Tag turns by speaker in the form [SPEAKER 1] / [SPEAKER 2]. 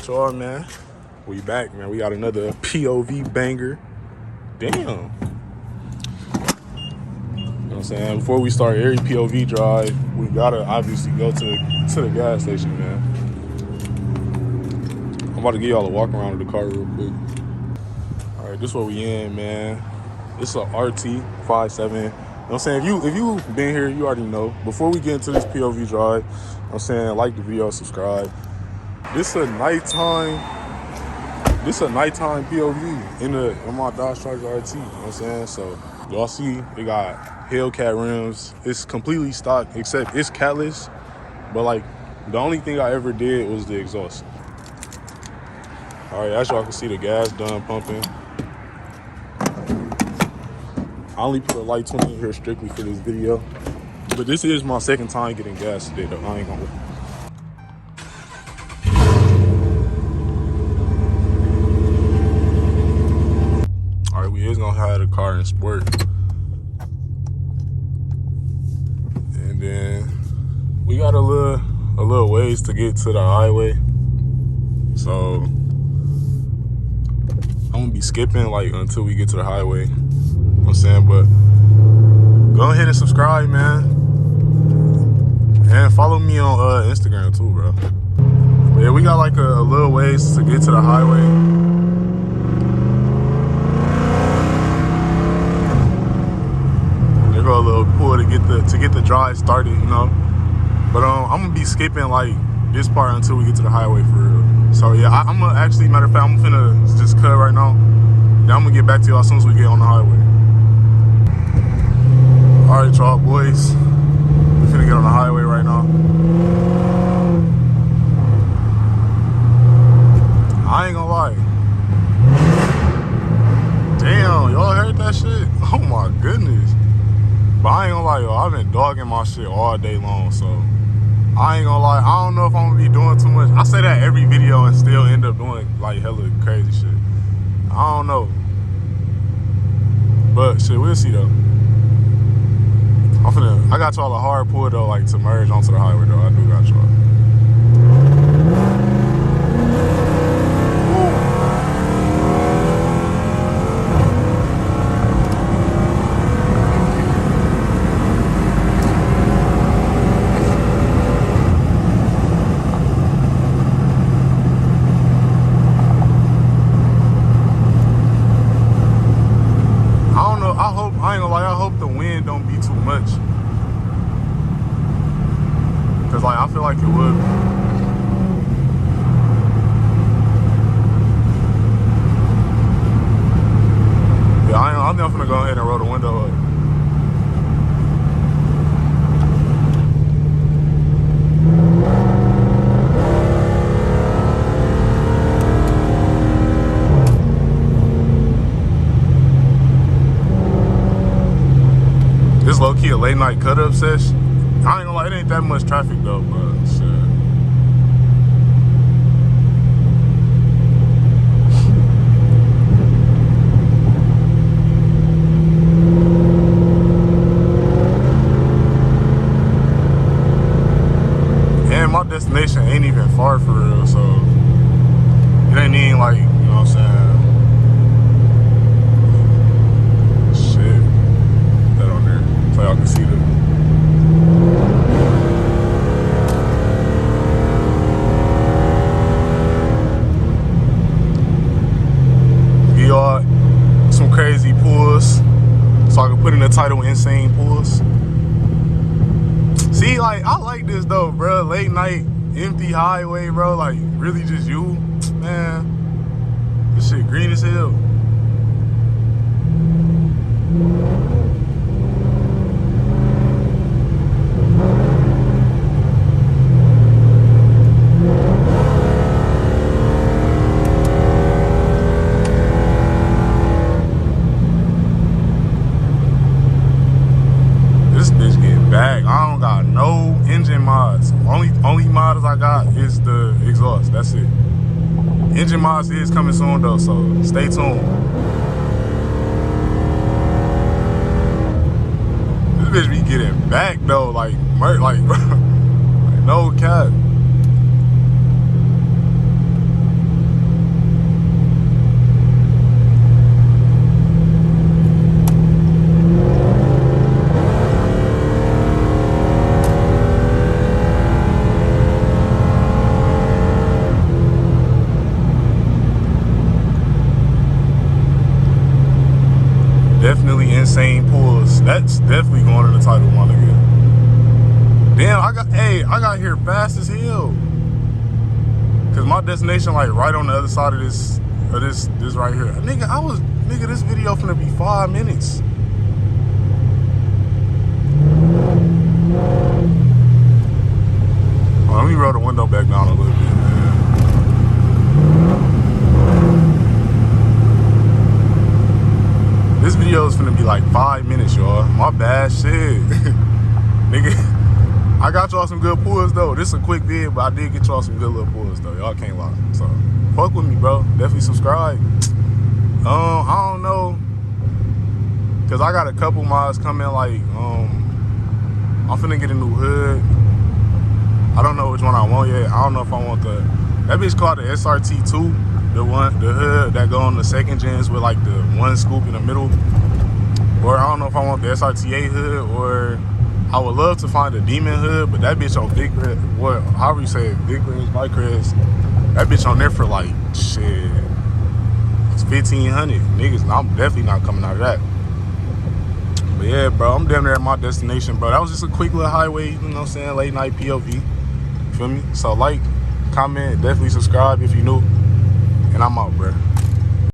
[SPEAKER 1] y'all, man? We back, man. We got another POV banger. Damn. You know what I'm saying? Before we start every POV drive, we gotta obviously go to the gas station, man. I'm about to give y'all a walk around of the car real quick. All right, this is where we in, man. It's a RT 57. You know what I'm saying? If you been here, you already know. Before we get into this POV drive, you know what I'm saying, like the video, subscribe. This a nighttime POV in my Dodge Charger RT, you know what I'm saying? So y'all see it got Hellcat rims. It's completely stock except it's catless, but like the only thing I ever did was the exhaust. All right, as y'all can see, the gas done pumping. I only put a light 20 in here strictly for this video, but this is my second time getting gas today though. I ain't gonna. We is gonna have the car in sport, and then we got a little ways to get to the highway, so I'm gonna be skipping like until we get to the highway. You know what I'm saying? But go ahead and subscribe, man, and follow me on Instagram too, bro. But yeah, we got like a little ways to get to the highway. A little pull to get the drive started, you know. But I'm gonna be skipping like this part until we get to the highway for real. So yeah, I'm gonna actually, matter of fact, I'm finna just cut right now. Then I'm gonna get back to y'all as soon as we get on the highway. All right, y'all boys, we finna get on the highway right now. I ain't gonna lie. Damn, y'all heard that shit? Oh my goodness. But I ain't gonna lie, y'all, I've been dogging my shit all day long, so I ain't gonna lie, I don't know if I'm gonna be doing too much. I say that every video and still end up doing like hella crazy shit. I don't know. But shit, we'll see though. I got y'all a hard pull though, like to merge onto the highway though. I do got y'all. Cause like I feel like it would. Yeah, I'm definitely gonna go ahead and roll the window up. This low key a late night cut up session. I ain't gonna lie, it ain't that much traffic though, but shit. And my destination ain't even far for real, so it ain't even like, you know what I'm saying? Shit. That on there. So y'all can see the some crazy pulls, so I can put in the title Insane Pulls. See, like, I like this though, bro. Late night, empty highway, bro. Like, really just you, man. This shit green as hell. I don't got no engine mods. Only mods I got is the exhaust. That's it. Engine mods is coming soon though, so stay tuned. This bitch be getting back though, like no cap. insane pulls. That's definitely going in the title, my nigga. Damn, I got here fast as hell. Cause my destination like right on the other side of this right here. Nigga, this video finna be 5 minutes. Let me roll the window back down a little bit, man. This video is finna be like 5 minutes, y'all. My bad, shit. Nigga, I got y'all some good pulls, though. This is a quick vid, but I did get y'all some good little pulls, though. Y'all can't lie. So, fuck with me, bro. Definitely subscribe. I don't know. Because I got a couple mods coming, like, I'm finna get a new hood. I don't know which one I want yet. I don't know if I want that bitch called the SRT2, the hood that go on the second gens with like the one scoop in the middle. Or I don't know if I want the SRT8 hood, or I would love to find a Demon hood, but that bitch on Big Red, however you say it, Big Reds, Bike Reds, that bitch on there for like, shit, it's 1,500. Niggas, I'm definitely not coming out of that. But yeah, bro, I'm damn near at my destination, bro. That was just a quick little highway, you know what I'm saying, late night POV. Feel me? So like, comment, definitely subscribe if you new. And I'm out, bro.